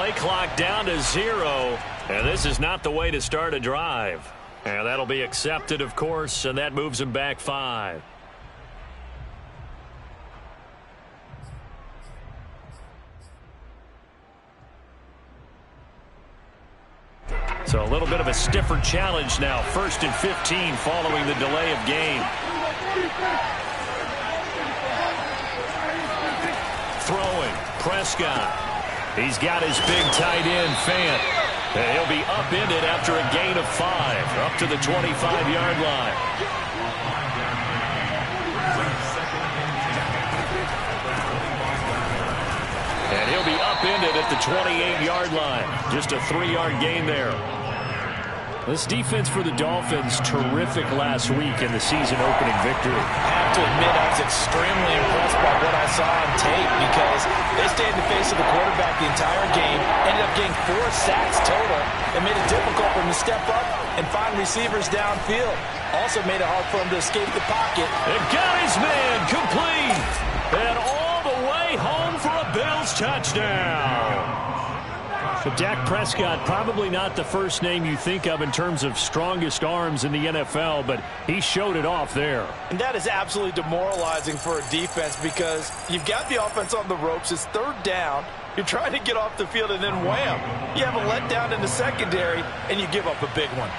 play clock down to 0. And this is not the way to start a drive. And that'll be accepted, of course, and that moves him back 5. So a little bit of a stiffer challenge now. 1st and 15 following the delay of game. Throwing, Prescott. He's got his big tight end, Fant. And he'll be upended after a gain of 5, up to the 25-yard line. And he'll be upended at the 28-yard line. Just a 3-yard gain there. This defense for the Dolphins, terrific last week in the season-opening victory. I have to admit I was extremely impressed by what I saw on tape because they stayed in the face of the quarterback the entire game, ended up getting 4 sacks total, and made it difficult for him to step up and find receivers downfield. Also made it hard for him to escape the pocket. And got his man complete. And all the way home for a Bills touchdown. But Dak Prescott, probably not the first name you think of in terms of strongest arms in the NFL, but he showed it off there. And that is absolutely demoralizing for a defense because you've got the offense on the ropes. It's 3rd down. You're trying to get off the field, and then wham, you have a letdown in the secondary, and you give up a big one.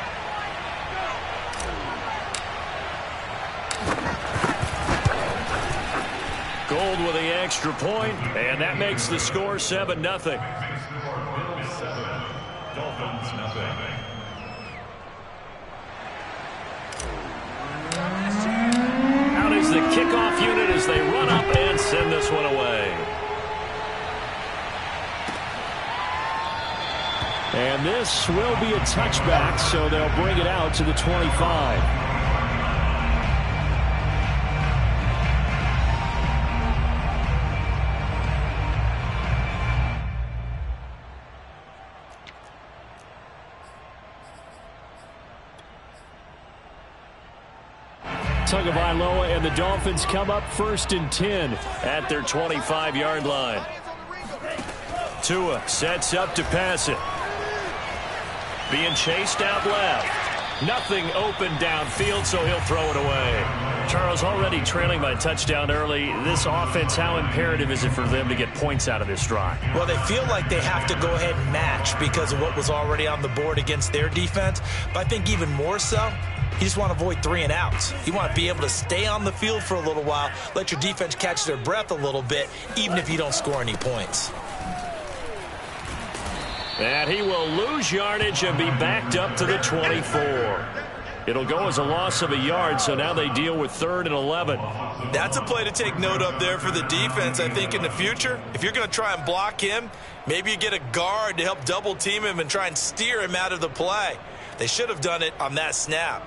Gold with the extra point, and that makes the score 7-0. Out is the kickoff unit as they run up and send this one away. And this will be a touchback, so they'll bring it out to the 25. Tagovailoa and the Dolphins come up 1st and 10 at their 25-yard line. Tua sets up to pass it. Being chased out left. Nothing open downfield, so he'll throw it away. Charles, already trailing by touchdown early. This offense, how imperative is it for them to get points out of this drive? Well, they feel like they have to go ahead and match because of what was already on the board against their defense. But I think even more so, you just want to avoid 3 and outs. You want to be able to stay on the field for a little while, let your defense catch their breath a little bit, even if you don't score any points. And he will lose yardage and be backed up to the 24. It'll go as a loss of a yard, so now they deal with 3rd and 11. That's a play to take note of there for the defense, I think, in the future. If you're going to try and block him, maybe you get a guard to help double team him and try and steer him out of the play. They should have done it on that snap.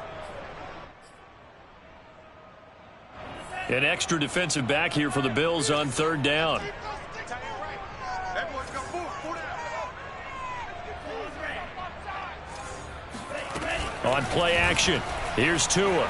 An extra defensive back here for the Bills on 3rd down. On play action, here's Tua.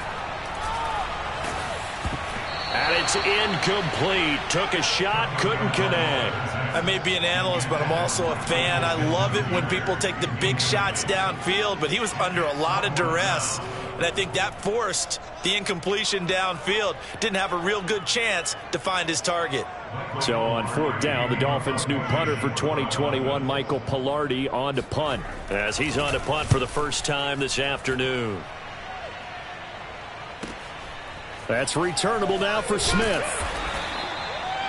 And it's incomplete. Took a shot, couldn't connect. I may be an analyst, but I'm also a fan. I love it when people take the big shots downfield, but he was under a lot of duress. And I think that forced the incompletion downfield. Didn't have a real good chance to find his target. So on 4th down, the Dolphins' new punter for 2021, Michael Pilardi, on to punt. As he's on to punt for the first time this afternoon. That's returnable now for Smith.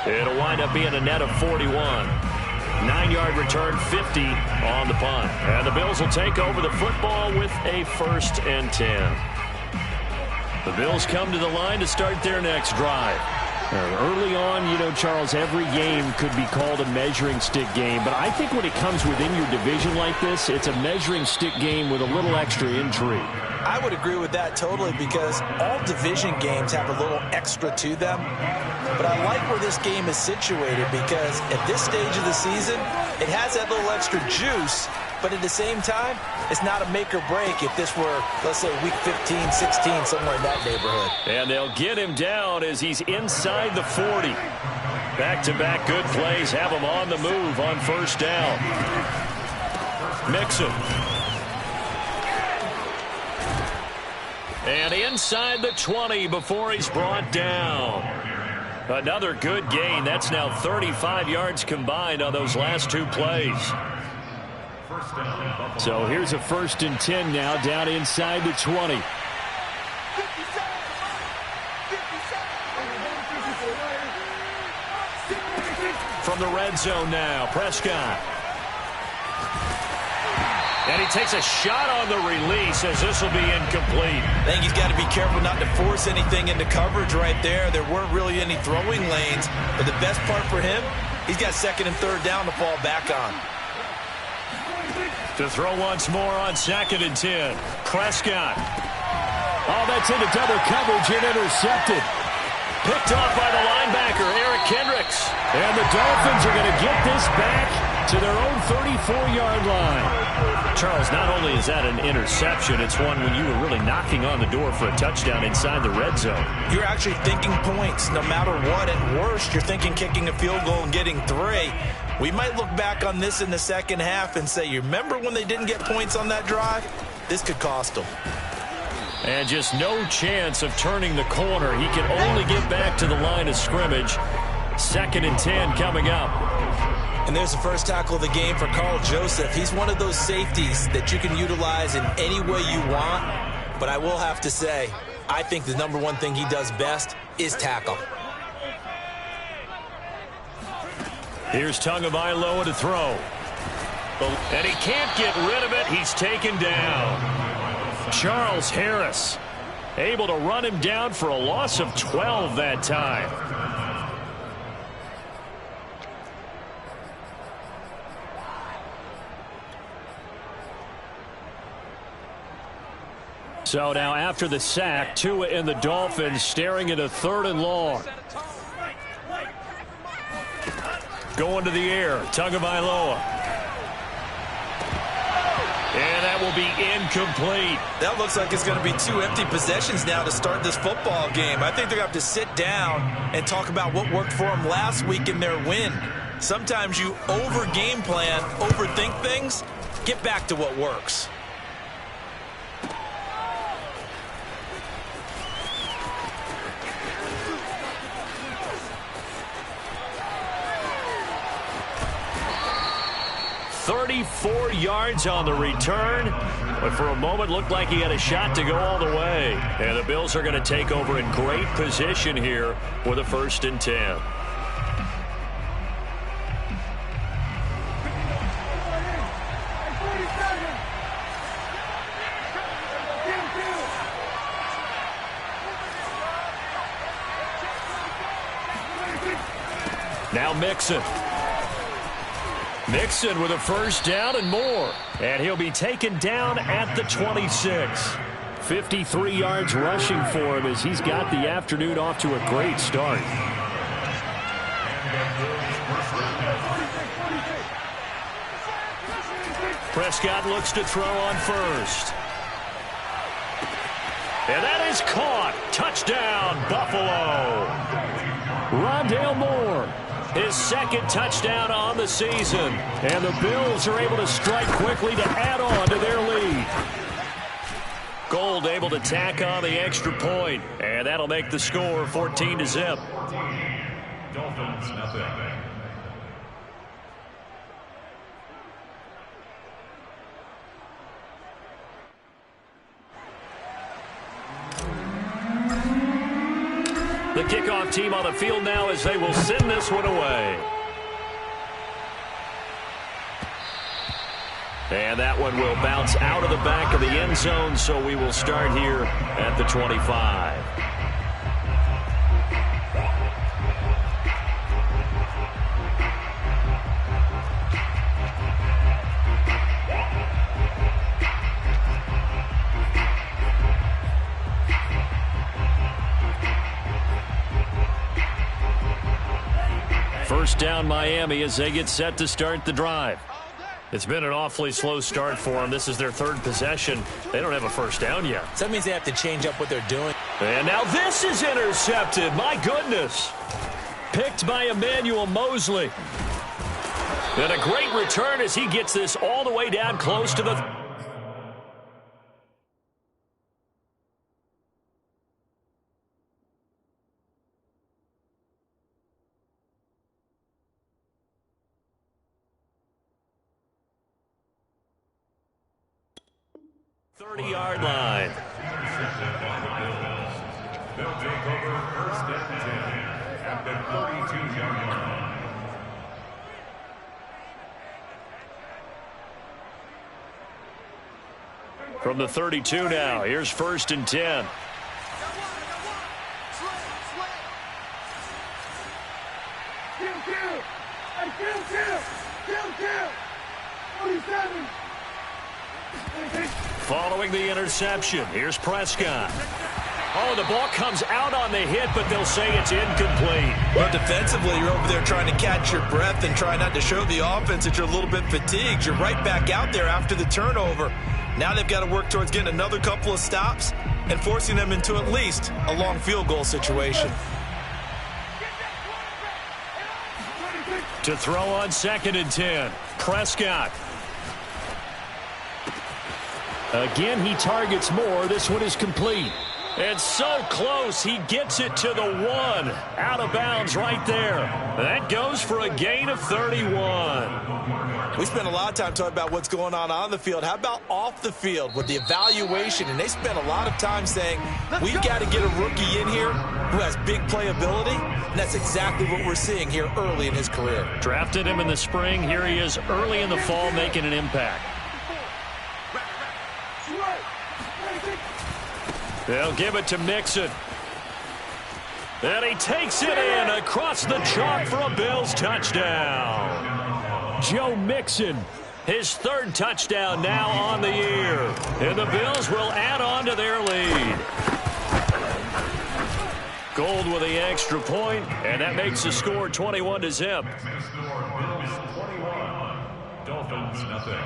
It'll wind up being a net of 41. 9-yard return, 50 on the punt. And the Bills will take over the football with a 1st and 10. The Bills come to the line to start their next drive. Early on, you know, Charles, every game could be called a measuring stick game. But I think when it comes within your division like this, it's a measuring stick game with a little extra intrigue. I would agree with that totally because all division games have a little extra to them. But I like where this game is situated because at this stage of the season, it has that little extra juice. But at the same time, it's not a make or break if this were, let's say, week 15, 16, somewhere in that neighborhood. And they'll get him down as he's inside the 40. Back-to-back good plays have him on the move on first down. Mixon. And inside the 20 before he's brought down. Another good gain. That's now 35 yards combined on those last two plays. So here's a 1st and 10 now down inside the 20. From the red zone now, Prescott. And he takes a shot on the release as this will be incomplete. I think he's got to be careful not to force anything into coverage right there. There weren't really any throwing lanes. But the best part for him, he's got 2nd and 3rd down to fall back on. To throw once more on 2nd and 10. Prescott. Oh, that's into double coverage and intercepted. Picked off by the linebacker, Eric Kendricks. And the Dolphins are going to get this back to their own 34-yard line. Charles, not only is that an interception, it's one when you were really knocking on the door for a touchdown inside the red zone. You're actually thinking points no matter what. At worst, you're thinking kicking a field goal and getting 3. We might look back on this in the second half and say, you remember when they didn't get points on that drive? This could cost them. And just no chance of turning the corner. He can only get back to the line of scrimmage. 2nd and 10 coming up. And there's the first tackle of the game for Carl Joseph. He's one of those safeties that you can utilize in any way you want. But I will have to say, I think the #1 thing he does best is tackle. Here's Tagovailoa to throw. And he can't get rid of it. He's taken down. Charles Harris able to run him down for a loss of 12 that time. So now after the sack, Tua and the Dolphins staring at a 3rd and long. Going to the air, Tagovailoa. And that will be incomplete. That looks like it's going to be 2 empty possessions now to start this football game. I think they're going to have to sit down and talk about what worked for them last week in their win. Sometimes you over-game plan, overthink things. Get back to what works. "34 yards on the return, but for a moment looked like he had a shot to go all the way. And the Bills are going to take over in great position here with a 1st and 10. Now Mixon. Mixon with a 1st down and more. And he'll be taken down at the 26. 53 yards rushing for him as he's got the afternoon off to a great start. Prescott looks to throw on 1st. And that is caught. Touchdown, Buffalo. Rondale Moore, his 2nd touchdown on the season. And the Bills are able to strike quickly to add on to their lead. Gold able to tack on the extra point. And that'll make the score 14-0. Dolphins, nothing. The kickoff team on the field now as they will send this one away. And that one will bounce out of the back of the end zone, so we will start here at the 25. First down Miami as they get set to start the drive. It's been an awfully slow start for them. This is their 3rd possession. They don't have a 1st down yet. So that means they have to change up what they're doing. And now this is intercepted. My goodness. picked by Emmanuel Mosley. And a great return as he gets this all the way down close to the... ...30-yard line. They'll take over first and 10 at the 32-yard line. From the 32 now, here's first and 10. Following the interception, here's Prescott. Oh, the ball comes out on the hit, but they'll say it's incomplete. Well, defensively, you're over there trying to catch your breath and try not to show the offense that you're a little bit fatigued. You're right back out there after the turnover. Now they've got to work towards getting another couple of stops and forcing them into at least a long field goal situation. To throw on second and 10, Prescott. Again, he targets more. This one is complete. And so close, he gets it to the 1. Out of bounds right there. That goes for a gain of 31. We spent a lot of time talking about what's going on the field. How about off the field with the evaluation? And they spent a lot of time saying, we've got to get a rookie in here who has big playability. And that's exactly what we're seeing here early in his career. Drafted him in the spring. Here he is early in the fall making an impact. They'll give it to Mixon. And he takes it in across the chalk for a Bills touchdown. Joe Mixon, his third touchdown now on the year. And the Bills will add on to their lead. Gold with the extra point, and that makes the score 21-0. Bills 21, Dolphins nothing.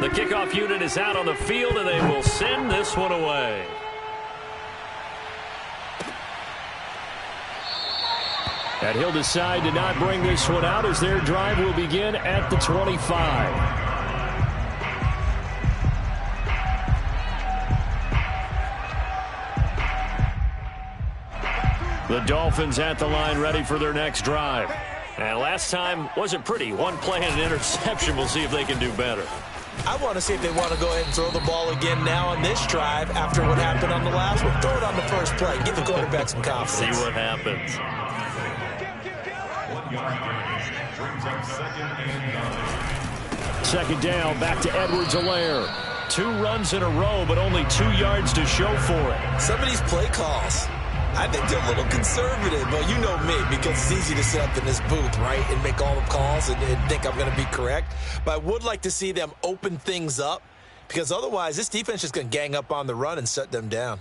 The kickoff unit is out on the field, and they will send this one away. And he'll decide to not bring this one out as their drive will begin at the 25. The Dolphins at the line ready for their next drive. And last time wasn't pretty. One play and an interception. We'll see if they can do better. I want to see if they want to go ahead and throw the ball again now on this drive after what happened on the last one. Throw it on the first play. Give the quarterback some confidence. See what happens. 1 yard gain brings up second and 9. Second down, back to Edwards-Helaire. 2 runs in a row, but only 2 yards to show for it. Some of these play calls, I think they're a little conservative. But you know me, because it's easy to sit up in this booth, right, and make all the calls and think I'm going to be correct. But I would like to see them open things up, because otherwise this defense is going to gang up on the run and shut them down.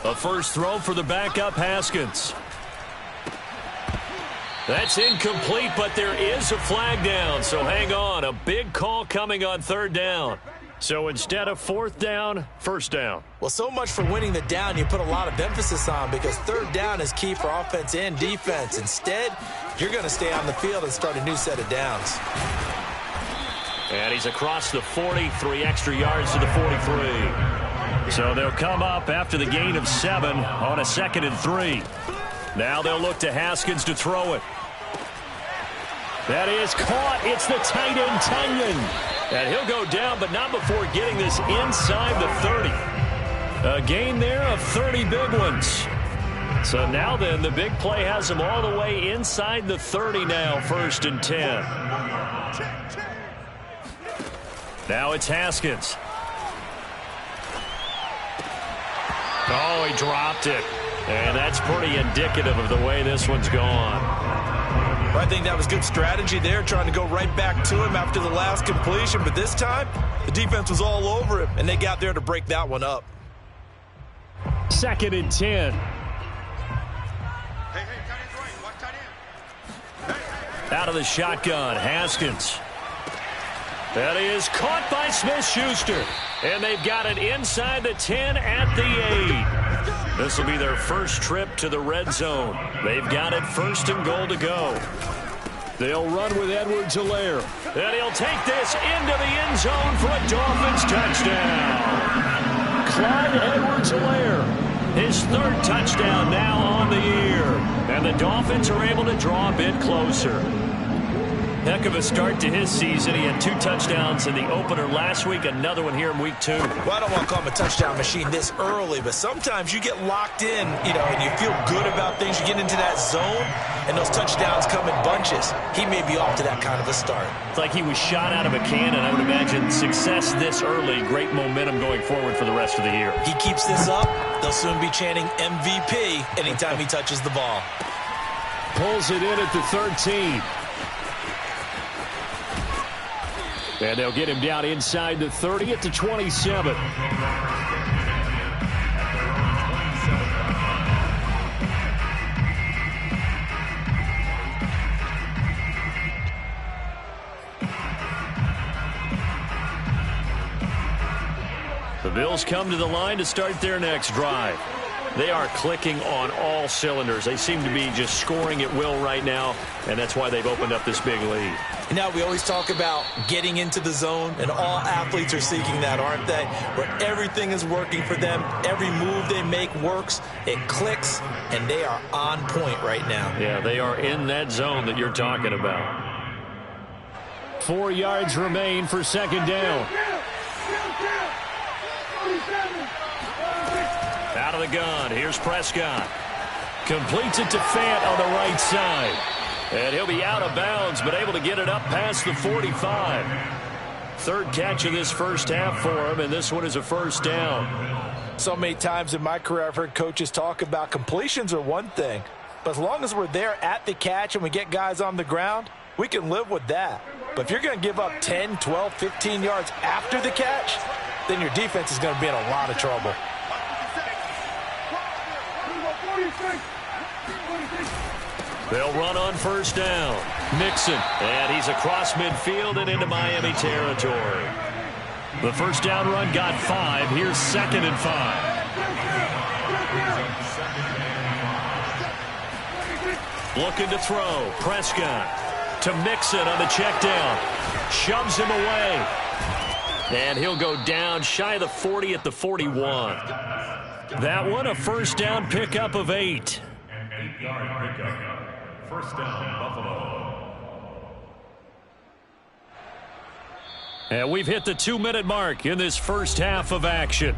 A first throw for the backup, Haskins. That's incomplete, but there is a flag down, so hang on. A big call coming on third down. So instead of fourth down, first down. Well, so much for winning the down you put a lot of emphasis on, because third down is key for offense and defense. Instead, you're going to stay on the field and start a new set of downs. And he's across the 40, 3 extra yards to the 43. So they'll come up after the gain of 7 on a 2nd and 3. Now they'll look to Haskins to throw it. That is caught. It's the tight end, Tanyan. And he'll go down, but not before getting this inside the 30. A gain there of 30 big ones. So now then, the big play has him all the way inside the 30 now, 1st and 10. Now it's Haskins. Oh, he dropped it. And that's pretty indicative of the way this one's gone. Well, I think that was good strategy there, trying to go right back to him after the last completion. But this time, the defense was all over him, and they got there to break that one up. 2nd and 10. Out of the shotgun, Haskins. That is caught by Smith-Schuster. And they've got it inside the 10 at the 8. This will be their first trip to the red zone. They've got it 1st and goal to go. They'll run with Edwards-Helaire. And he'll take this into the end zone for a Dolphins touchdown. Clyde Edwards-Helaire, his 3rd touchdown now on the year. And the Dolphins are able to draw a bit closer. Heck of a start to his season. He had 2 touchdowns in the opener last week, another one here in week 2. Well, I don't want to call him a touchdown machine this early, but sometimes you get locked in, and you feel good about things. You get into that zone, and those touchdowns come in bunches. He may be off to that kind of a start. It's like he was shot out of a cannon. I would imagine success this early, great momentum going forward for the rest of the year. He keeps this up, they'll soon be chanting MVP anytime he touches the ball. Pulls it in at the 13. And they'll get him down inside the 30 at the 27. The Bills come to the line to start their next drive. They are clicking on all cylinders. They seem to be just scoring at will right now, and that's why they've opened up this big lead. Now, we always talk about getting into the zone, and all athletes are seeking that, aren't they? Where everything is working for them. Every move they make works. It clicks, and they are on point right now. Yeah, they are in that zone that you're talking about. 4 yards remain for 2nd down. Out of the gun. Here's Prescott. Completes it to Fant on the right side. And he'll be out of bounds, but able to get it up past the 45. 3rd catch of this first half for him, and this one is a 1st down. So many times in my career I've heard coaches talk about completions are one thing, but as long as we're there at the catch and we get guys on the ground, we can live with that. But if you're going to give up 10, 12, 15 yards after the catch, then your defense is going to be in a lot of trouble. They'll run on 1st down. Mixon, and he's across midfield and into Miami territory. The 1st down run got 5. Here's 2nd and 5. Looking to throw. Prescott to Mixon on the check down. Shoves him away. And he'll go down shy of the 40 at the 41. That one a 1st down pickup of 8. An 8-yard pickup. 1st down, Buffalo. And we've hit the 2-minute mark in this first half of action.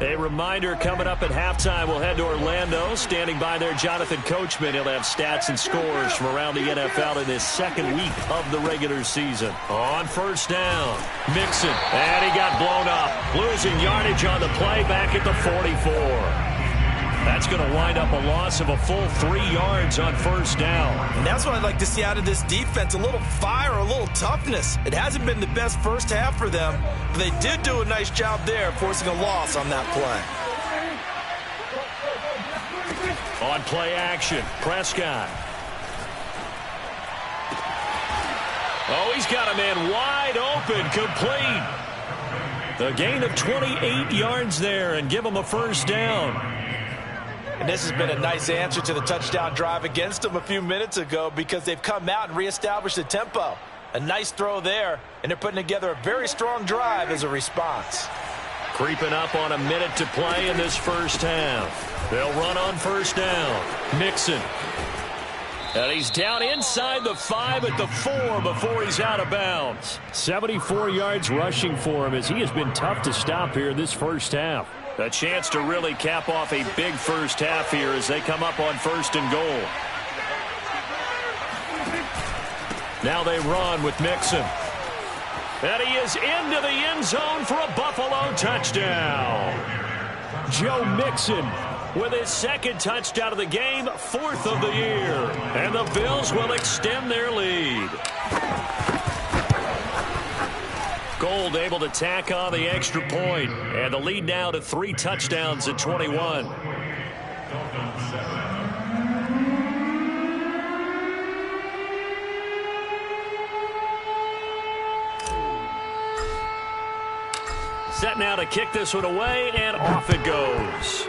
A reminder, coming up at halftime, we'll head to Orlando. Standing by there, Jonathan Coachman. He'll have stats and scores from around the NFL in this 2nd week of the regular season. On 1st down, Mixon. And he got blown up. Losing yardage on the play back at the 44. That's going to wind up a loss of a full 3 yards on 1st down. And that's what I'd like to see out of this defense, a little fire, a little toughness. It hasn't been the best first half for them, but they did do a nice job there forcing a loss on that play. On play action, Prescott. Oh, he's got a man wide open, complete. A gain of 28 yards there and give him a 1st down. And this has been a nice answer to the touchdown drive against them a few minutes ago because they've come out and reestablished the tempo. A nice throw there, and they're putting together a very strong drive as a response. Creeping up on a minute to play in this first half. They'll run on 1st down. Mixon. And he's down inside the 5 at the 4 before he's out of bounds. 74 yards rushing for him as he has been tough to stop here in this first half. A chance to really cap off a big first half here as they come up on 1st and goal. Now they run with Mixon. And he is into the end zone for a Buffalo touchdown. Joe Mixon with his second touchdown of the game, 4th of the year. And the Bills will extend their lead. Gold able to tack on the extra point. And the lead now to 3 touchdowns at 21. Set now to kick this one away, and off it goes.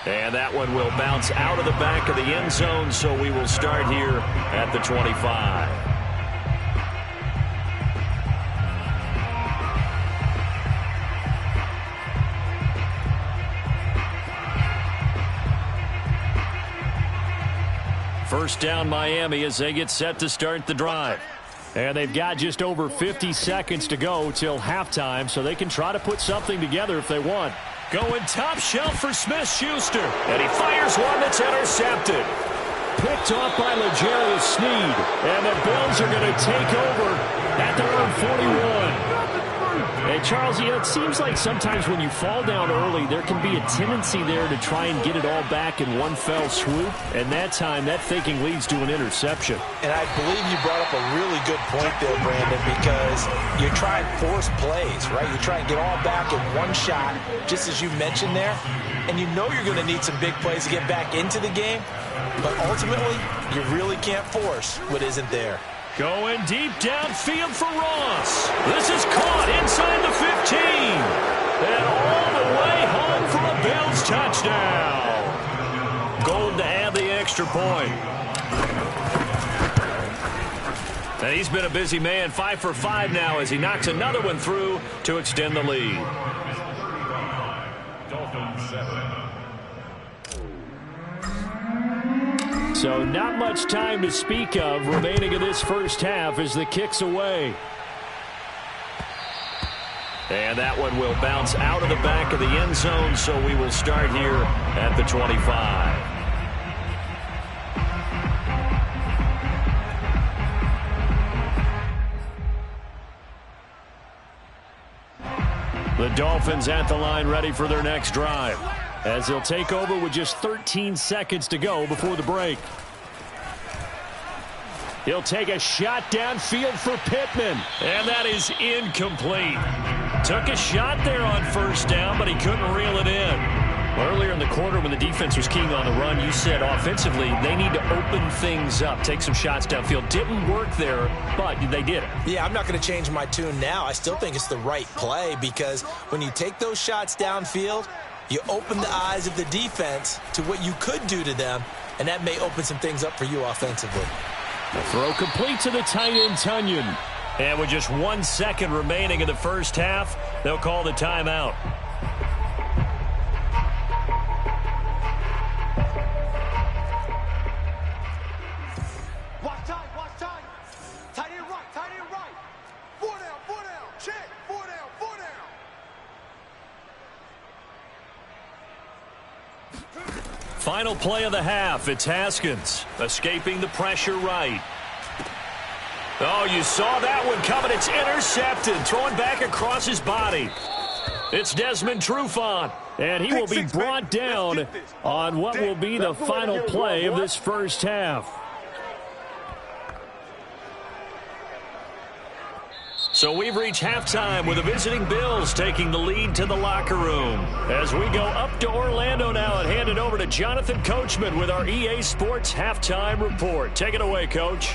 And that one will bounce out of the back of the end zone, so we will start here at the 25. First down, Miami, as they get set to start the drive. And they've got just over 50 seconds to go till halftime, so they can try to put something together if they want. Going top shelf for Smith-Schuster. And he fires one that's intercepted. Picked off by L'Jarius Sneed. And the Bills are going to take over at their own 41. And Charles, you know, it seems like sometimes when you fall down early, there can be a tendency there to try and get it all back in one fell swoop. And that time, that thinking leads to an interception. And I believe you brought up a really good point there, Brandon, because you try and force plays, right? You try and get all back in one shot, just as you mentioned there. And you know you're going to need some big plays to get back into the game. But ultimately, you really can't force what isn't there. Going deep downfield for Ross. This is caught inside the 15. And all the way home for a Bills touchdown. Gold to add the extra point. And he's been a busy man, 5 for 5 now as he knocks another one through to extend the lead. Dolphins 7. So not much time to speak of remaining in this first half as the kick's away. And that one will bounce out of the back of the end zone, so we will start here at the 25. The Dolphins at the line ready for their next drive, as they'll take over with just 13 seconds to go before the break. He'll take a shot downfield for Pittman, and that is incomplete. Took a shot there on first down, but he couldn't reel it in. Earlier in the quarter when the defense was keying on the run, you said offensively they need to open things up, take some shots downfield. Didn't work there, but they did it. Yeah, I'm not going to change my tune now. I still think it's the right play because when you take those shots downfield, you open the eyes of the defense to what you could do to them, and that may open some things up for you offensively. The throw complete to the tight end, Tunyon. And with just 1 second remaining in the first half, they'll call the timeout. Watch time. Tight end right. 4 down, check, 4 down. Final play of the half. It's Haskins escaping the pressure right. Oh, you saw that one coming. It's intercepted. Throwing back across his body. It's Desmond Trufant. And he will be brought down on what will be the final play of this first half. So we've reached halftime with the visiting Bills taking the lead to the locker room. As we go up to Orlando now and hand it over to Jonathan Coachman with our EA Sports Halftime Report. Take it away, Coach.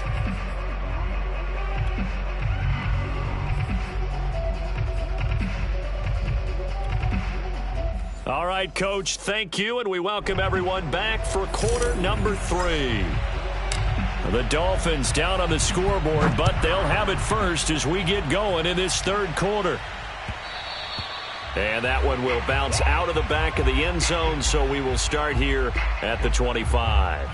All right, Coach, thank you, and we welcome everyone back for quarter number 3. The Dolphins down on the scoreboard, but they'll have it first as we get going in this third quarter. And that one will bounce out of the back of the end zone, so we will start here at the 25.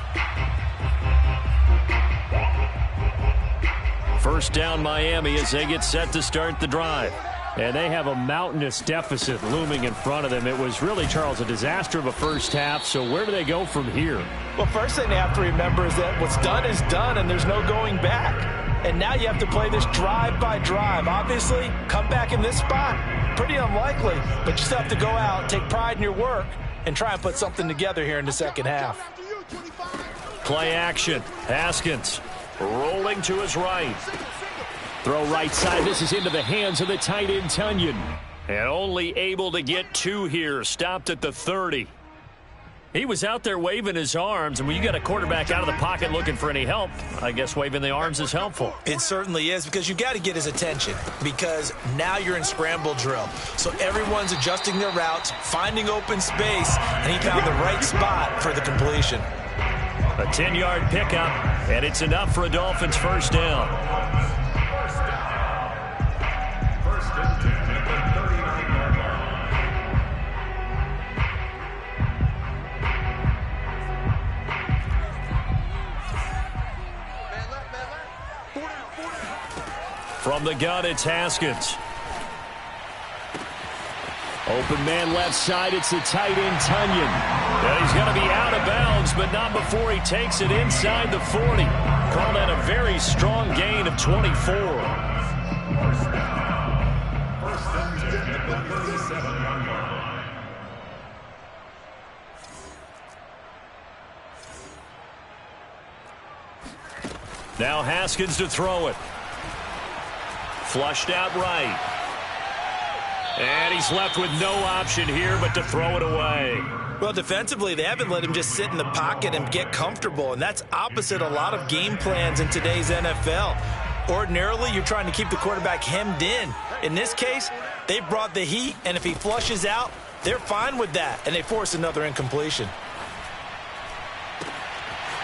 First down, Miami, as they get set to start the drive. And they have a mountainous deficit looming in front of them. It was really, Charles, a disaster of a first half, so where do they go from here? Well, first thing they have to remember is that what's done is done, and there's no going back. And now you have to play this drive by drive. Obviously, come back in this spot, pretty unlikely, but you still have to go out, take pride in your work, and try and put something together here in the second half. Play action. Haskins rolling to his right. Throw right side. This is into the hands of the tight end, Tunyon. And only able to get 2 here. Stopped at the 30. He was out there waving his arms, and when you got a quarterback out of the pocket looking for any help, I guess waving the arms is helpful. It certainly is, because you got to get his attention, because now you're in scramble drill. So everyone's adjusting their routes, finding open space, and he found the right spot for the completion. A 10-yard pickup, and it's enough for a Dolphins first down. First and 10 at the 39-yard line. From the gun, it's Haskins. Open man left side, it's the tight end, Tunyon. And he's going to be out of bounds, but not before he takes it inside the 40. Call that a very strong gain of 24. First and 10 at the 37-yard line. Now Haskins to throw it. Flushed out right. And he's left with no option here but to throw it away. Well, defensively, they haven't let him just sit in the pocket and get comfortable, and that's opposite a lot of game plans in today's NFL. Ordinarily, you're trying to keep the quarterback hemmed in. In this case, they brought the heat, and if he flushes out, they're fine with that, and they force another incompletion.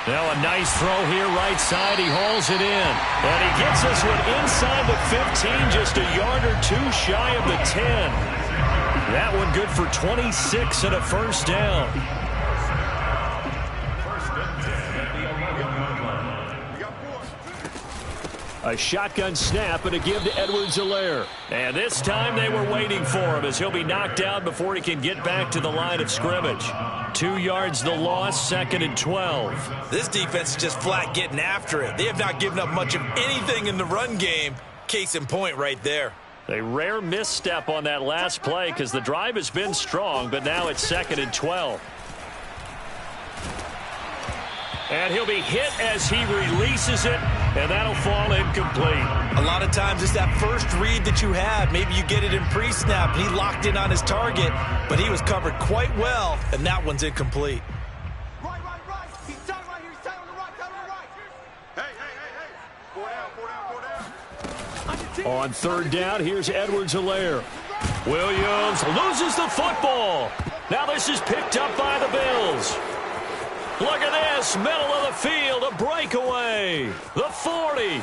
Now a nice throw here right side. He hauls it in. And he gets this one inside the 15, just a yard or 2 shy of the 10. That one good for 26 and a first down. First and 10 at the 11-yard line. We got 4. A shotgun snap and a give to Edwards-Helaire. And this time they were waiting for him as he'll be knocked down before he can get back to the line of scrimmage. 2 yards the loss, 2nd and 12. This defense is just flat getting after it. They have not given up much of anything in the run game. Case in point right there. A rare misstep on that last play because the drive has been strong, but now it's 2nd and 12. And he'll be hit as he releases it, and that'll fall incomplete. A lot of times it's that first read that you have. Maybe you get it in pre-snap, and he locked in on his target, but he was covered quite well, and that one's incomplete. Right. He's tight right here. He's tight on the right. Hey. 4 down. On 3rd down, here's Edwards-Helaire. Williams loses the football. Now this is picked up by the Bills. Look at this, middle of the field, a breakaway. The 40,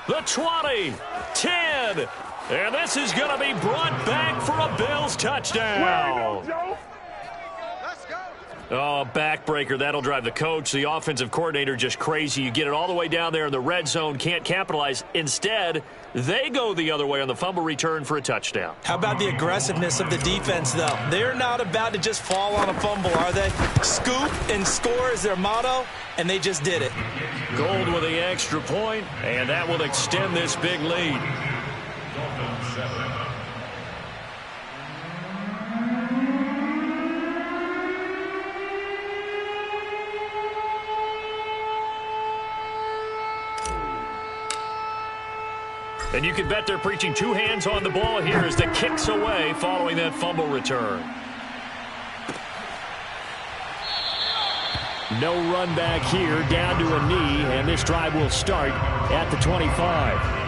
the 20, 10, and this is going to be brought back for a Bills touchdown. Let's go. Oh, backbreaker. That'll drive the coach, the offensive coordinator, just crazy. You get it all the way down there in the red zone, can't capitalize. Instead, they go the other way on the fumble return for a touchdown. How about the aggressiveness of the defense, though? They're not about to just fall on a fumble, are they? Scoop and score is their motto, and they just did it. Gold with the extra point, and that will extend this big lead. Dolphins 7. And you can bet they're preaching 2 hands on the ball here as the kick's away following that fumble return. No run back here, down to a knee, and this drive will start at the 25.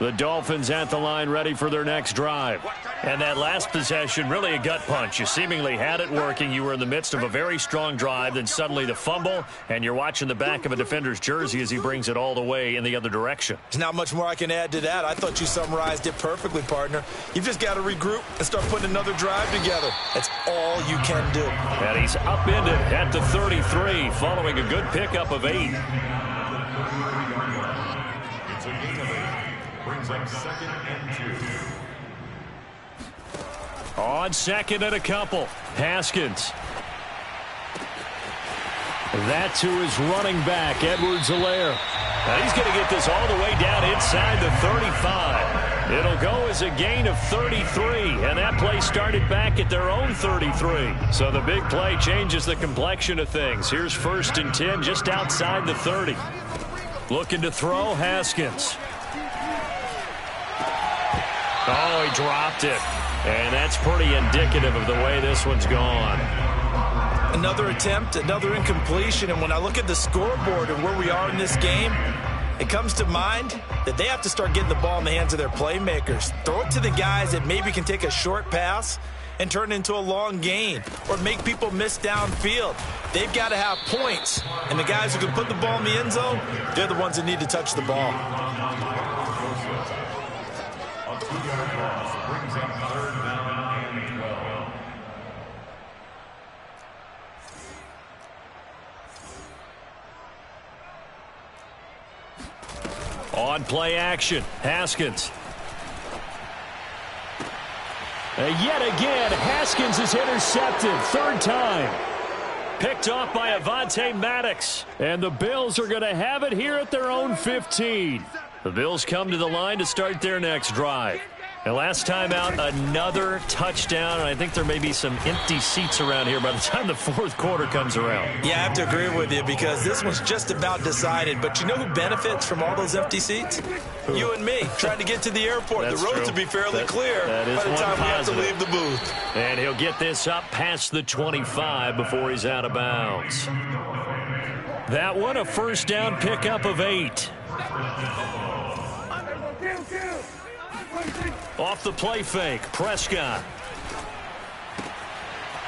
The Dolphins at the line ready for their next drive. And that last possession, really a gut punch. You seemingly had it working. You were in the midst of a very strong drive, then suddenly the fumble, and you're watching the back of a defender's jersey as he brings it all the way in the other direction. There's not much more I can add to that. I thought you summarized it perfectly, partner. You've just got to regroup and start putting another drive together. That's all you can do. And he's upended at the 33, following a good pickup of 8. Brings up 2nd and 2. On 2nd and a couple, Haskins. That to his running back, Edwards-Helaire. Now he's going to get this all the way down inside the 35. It'll go as a gain of 33, and that play started back at their own 33. So the big play changes the complexion of things. Here's 1st and 10 just outside the 30. Looking to throw, Haskins. Oh, he dropped it. And that's pretty indicative of the way this one's gone. Another attempt, another incompletion. And when I look at the scoreboard and where we are in this game, it comes to mind that they have to start getting the ball in the hands of their playmakers. Throw it to the guys that maybe can take a short pass and turn it into a long gain or make people miss downfield. They've got to have points. And the guys who can put the ball in the end zone, they're the ones that need to touch the ball. Brings up 3rd down and 12. On play action, Haskins. Yet again, Haskins is intercepted. 3rd time. Picked off by Avonte Maddox. And the Bills are going to have it here at their own 15. The Bills come to the line to start their next drive. And last time out, another touchdown, and I think there may be some empty seats around here by the time the 4th quarter comes around. Yeah, I have to agree with you because this one's just about decided. But you know who benefits from all those empty seats? Who? You and me, trying to get to the airport. That's the roads true. will be fairly clear by the time we have to positive. leave the booth. And he'll get this up past the 25 before he's out of bounds. That one, a 1st down pickup of 8. Off the play fake, Prescott.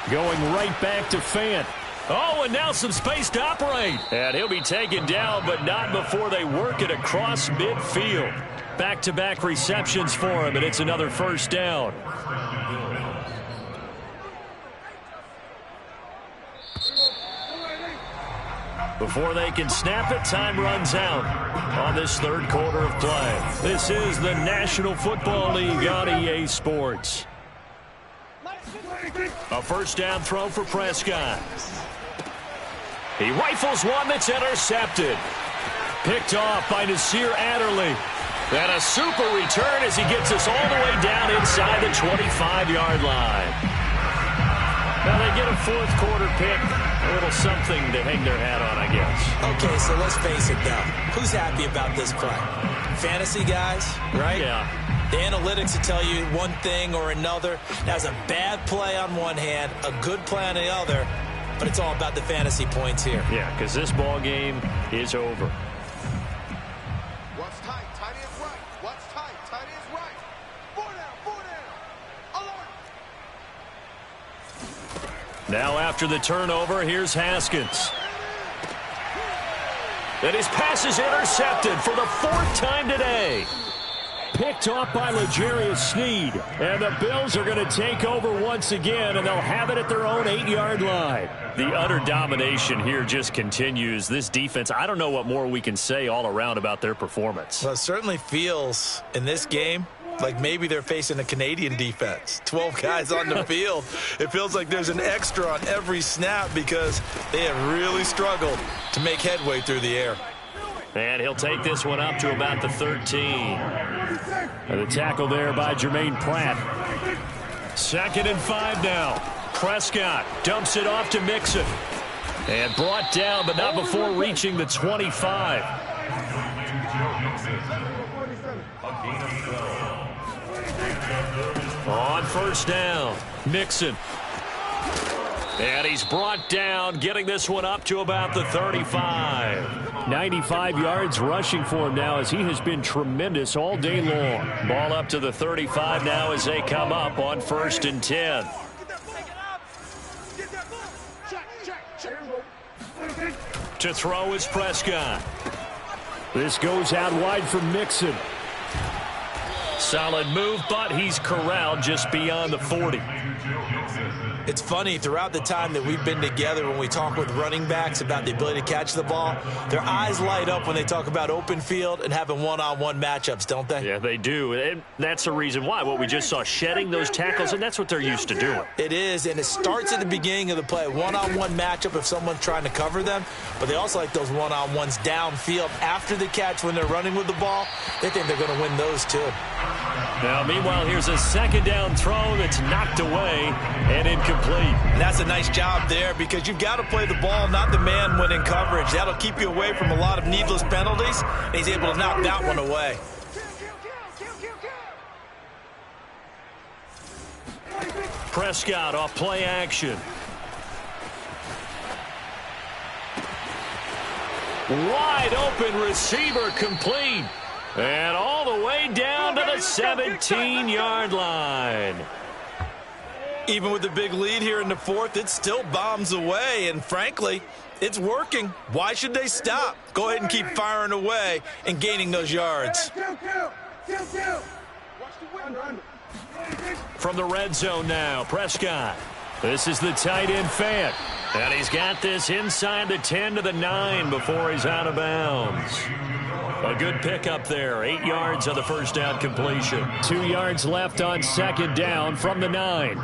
Going right back to Fant. Oh, and now some space to operate. And he'll be taken down, but not before they work it across midfield. Back-to-back receptions for him, and it's another 1st down. Before they can snap it, time runs out on this 3rd quarter of play. This is the National Football League on EA Sports. A 1st down throw for Prescott. He rifles one that's intercepted. Picked off by Nasir Adderley. And a super return as he gets us all the way down inside the 25-yard line. Now they get a 4th quarter pick. A little something to hang their hat on, I guess. Okay, so let's face it now. Who's happy about this play? Fantasy guys, right? Yeah. The analytics will tell you one thing or another. That's a bad play on one hand, a good play on the other, but it's all about the fantasy points here. Yeah, because this ball game is over. What's tight? Tight is right. What's tight? Tight is right. 4 down. 4 down. Alert. Now after the turnover, here's Haskins. And his pass is intercepted for the 4th time today. Picked off by L'Jarius Sneed. And the Bills are going to take over once again, and they'll have it at their own 8-yard line. The utter domination here just continues. This defense, I don't know what more we can say all around about their performance. Well, it certainly feels in this game like maybe they're facing a Canadian defense. 12 guys on the field. It feels like there's an extra on every snap because they have really struggled to make headway through the air. And he'll take this one up to about the 13. And the tackle there by Jermaine Pratt. 2nd and 5 now. Prescott dumps it off to Mixon. And brought down, but not before reaching the 25. On 1st down, Mixon. And he's brought down, getting this one up to about the 35. 95 yards rushing for him now as he has been tremendous all day long. Ball up to the 35 now as they come up on 1st and 10. To throw is Prescott. This goes out wide for Mixon. Solid move, but he's corralled just beyond the 40. It's funny, throughout the time that we've been together, when we talk with running backs about the ability to catch the ball, their eyes light up when they talk about open field and having one-on-one matchups, don't they? Yeah, they do. And that's the reason why. What we just saw, shedding those tackles, and that's what they're used to doing. It is, and it starts at the beginning of the play. One-on-one matchup if someone's trying to cover them, but they also like those one-on-ones downfield after the catch when they're running with the ball. They think they're going to win those too. Now, meanwhile, here's a 2nd down throw that's knocked away and incomplete. And that's a nice job there because you've got to play the ball, not the man when in coverage. That'll keep you away from a lot of needless penalties, and he's able to knock that one away. Prescott off play action. Wide open receiver complete. And all the way down to the 17-yard line. Even with the big lead here in the 4th, it still bombs away. And frankly, it's working. Why should they stop? Go ahead and keep firing away and gaining those yards. From the red zone now, Prescott. This is the tight end Fant. And he's got this inside the 10 to the 9 before he's out of bounds. A good pickup there. 8 yards on the 1st down completion. 2 yards left on 2nd down from the 9.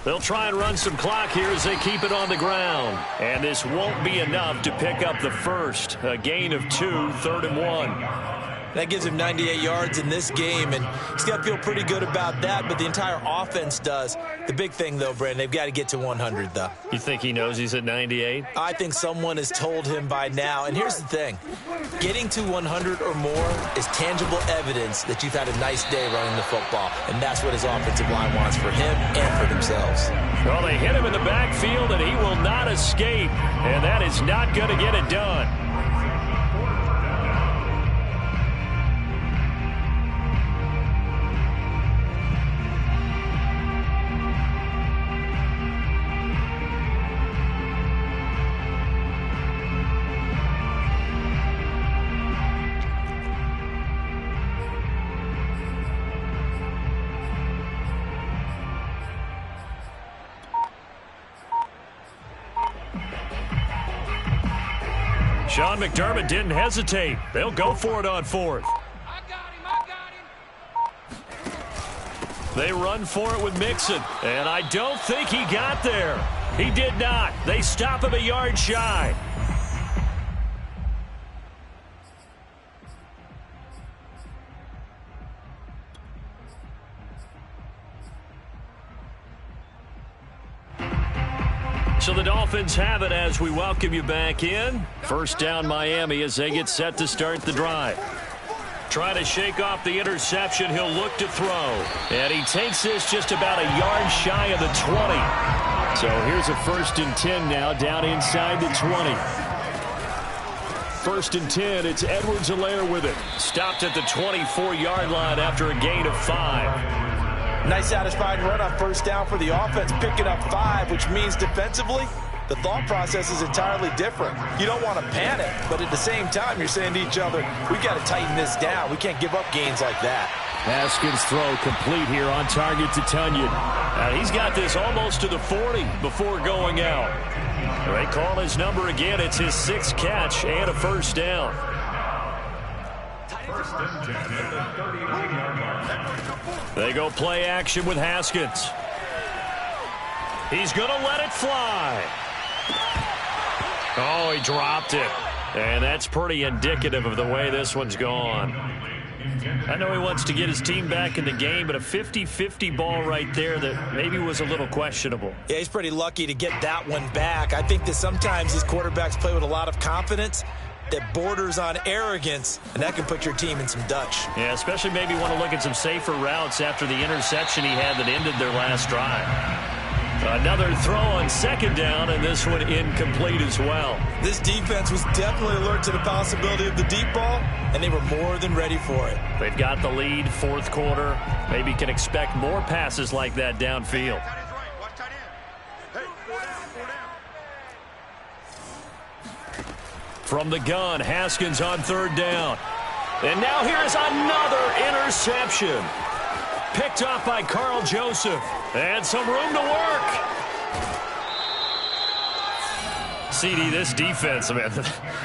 They'll try and run some clock here as they keep it on the ground. And this won't be enough to pick up the first. A gain of 2, 3rd and 1. That gives him 98 yards in this game, and he's got to feel pretty good about that, but the entire offense does. The big thing, though, Brandon, they've got to get to 100, though. You think he knows he's at 98? I think someone has told him by now. And here's the thing. Getting to 100 or more is tangible evidence that you've had a nice day running the football, and that's what his offensive line wants for him and for themselves. Well, they hit him in the backfield, and he will not escape, and that is not going to get it done. Sean McDermott didn't hesitate. They'll go for it on 4th. I got him. They run for it with Mixon, and I don't think he got there. He did not. They stop him a yard shy. So the Dolphins have it as we welcome you back in. 1st down Miami as they get set to start the drive. Trying to shake off the interception, he'll look to throw. And he takes this just about a yard shy of the 20. So here's a 1st and 10 now down inside the 20. 1st and 10, it's Edwards-Helaire with it. Stopped at the 24-yard line after a gain of 5. Nice satisfying run on 1st down for the offense, picking up 5, which means defensively, the thought process is entirely different. You don't want to panic, but at the same time, you're saying to each other, we got to tighten this down. We can't give up gains like that. Haskins' throw complete here on target to Tunyon. And he's got this almost to the 40 before going out. They call his number again. It's his 6th catch and a 1st down. 1st and 10 at the 39-yard line. They go play action with Haskins. He's going to let it fly. Oh, he dropped it. And that's pretty indicative of the way this one's gone. I know he wants to get his team back in the game, but a 50-50 ball right there that maybe was a little questionable. Yeah, he's pretty lucky to get that one back. I think that sometimes these quarterbacks play with a lot of confidence. that borders on arrogance, and that can put your team in some Dutch. Yeah, especially maybe want to look at some safer routes after the interception he had that ended their last drive. Another throw on second down, and this one incomplete as well. This defense was definitely alert to the possibility of the deep ball, and they were more than ready for it. They've got the lead, fourth quarter. Maybe can expect more passes like that downfield. From the gun, Haskins on third down. And now here is another interception. Picked off by Carl Joseph. And some room to work. CD, this defense, man,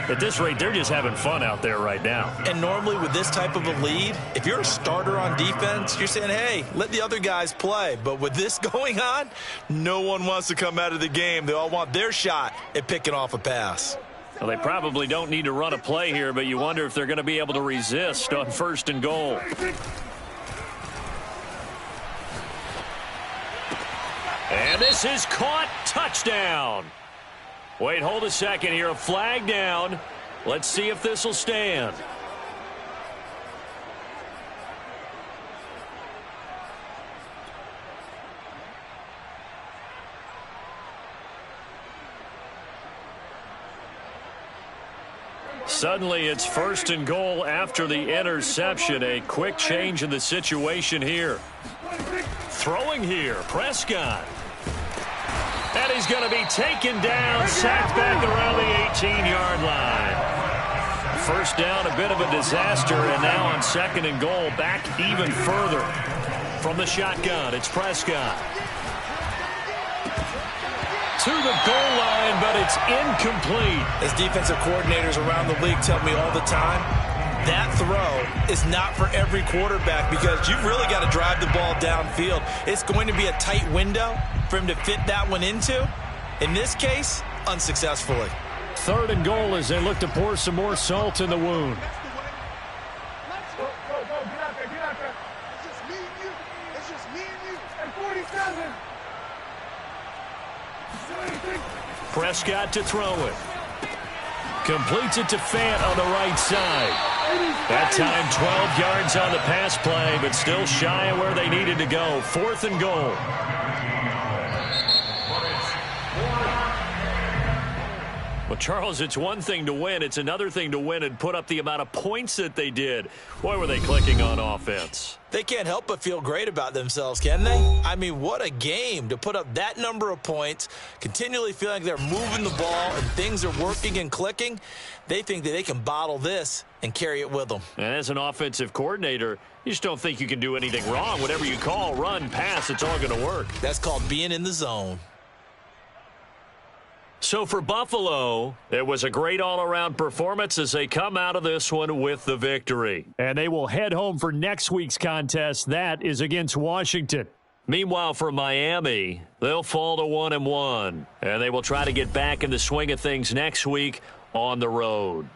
at this rate, they're just having fun out there right now. And normally with this type of a lead, if you're a starter on defense, you're saying, hey, let the other guys play. But with this going on, no one wants to come out of the game. They all want their shot at picking off a pass. Well, they probably don't need to run a play here, but you wonder if they're going to be able to resist on first and goal. And this is caught. Touchdown. Wait, hold a second here. A flag down. Let's see if this will stand. Suddenly it's first and goal after the interception. A quick change in the situation here. Throwing here, Prescott. And he's going to be taken down, sacked back around the 18-yard line. First down, a bit of a disaster, and now on second and goal, back even further. From the shotgun, it's Prescott. To the goal line, but it's incomplete. As defensive coordinators around the league tell me all the time, that throw is not for every quarterback because you've really got to drive the ball downfield. It's going to be a tight window for him to fit that one into. In this case, unsuccessfully. Third and goal as they look to pour some more salt in the wound. Let's go. Go, get out there. It's just me and you. And 47. Prescott to throw it. Completes it to Fant on the right side. That time 12 yards on the pass play, but still shy of where they needed to go. Fourth and goal. Well, Charles, it's one thing to win. It's another thing to win and put up the amount of points that they did. Boy, were they clicking on offense. They can't help but feel great about themselves, can they? I mean, what a game to put up that number of points, continually feeling like they're moving the ball and things are working and clicking. They think that they can bottle this and carry it with them. And as an offensive coordinator, you just don't think you can do anything wrong. Whatever you call, run, pass, it's all going to work. That's called being in the zone. So for Buffalo, it was a great all-around performance as they come out of this one with the victory. And they will head home for next week's contest. That is against Washington. Meanwhile, for Miami, they'll fall to 1-1. And they will try to get back in the swing of things next week on the road.